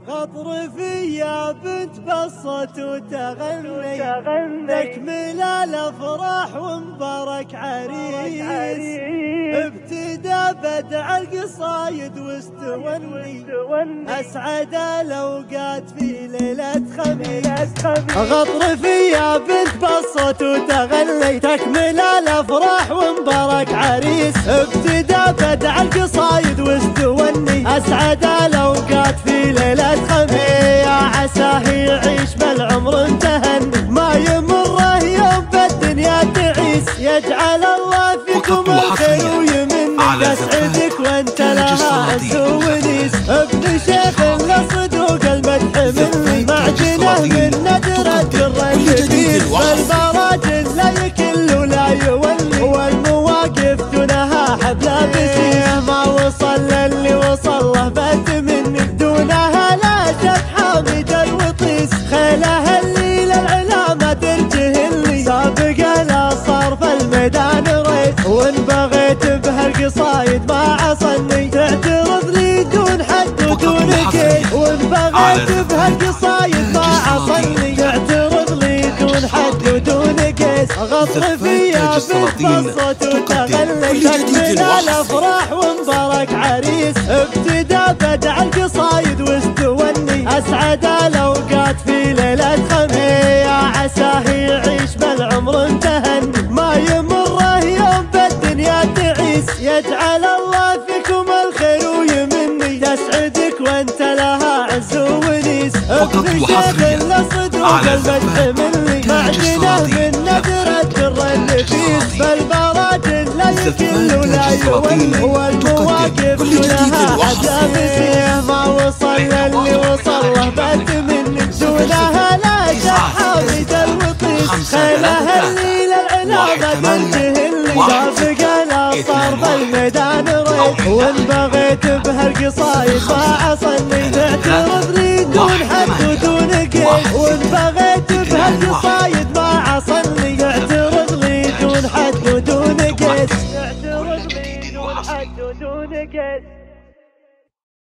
غطرفي يا بنت بصت وتغني تكمل الافراح ومبارك عريس ابتدى بدع القصايد واستوني اسعد الاوقات في ليله خميس. غطرفي يا بنت بصت وتغني تكمل الافراح ومبارك عريس ابتدى بدع القصايد واستوني اسعد الاوقات في ليله خميس. يا عساه يعيش بالعمر متهني ما يمره يوم بالدنيا تعيس يجعل الله فيكم الخير ويمن يسعدك وانت لها عز ونيس. ابن شيخ لصدوق المدح مني معجنه من ندرة الرنفيس والبراجل لا يكل ولا يولي والمواقف دونها حبل بسيس ما وصل للي وصل له بات مني دونها لا شف حامد الوطيس خيله اللي للعلا ما ترجه اللي سابق لا صار في الميدان ريس وان بغيت بهالقصايد ما عصني تعترض لي دون حد ودون كيس وان بغيت بهالقصايد ما عصني تعترض لي دون حد ودون كيس. غطرفي يا بنت بصت وتغني تكمل الافراح ومبارك عريس ابتدى بدع القصايد واستوني اسعد الاوقات في ليله خميس. يا عساه يعيش بالعمر متهني ما يمره يوم بالدنيا تعيس يجعل الله فيكم الخير ويمني يسعدك وانت لها عز ونيس. ابن شيخ لصدوق المدح مني معجنه من ندرة الرنفيس بالبراجل لا يكل ولا يولي والمواقف دونها عجابسيه ما وصل للي وصل له بات مني دونها لا شح حامد الوطيس خيله اللي للعلا ما تنتهي اللي سابق لا صار بالميدان ريس وان بغيت بهالقصايد ما عصني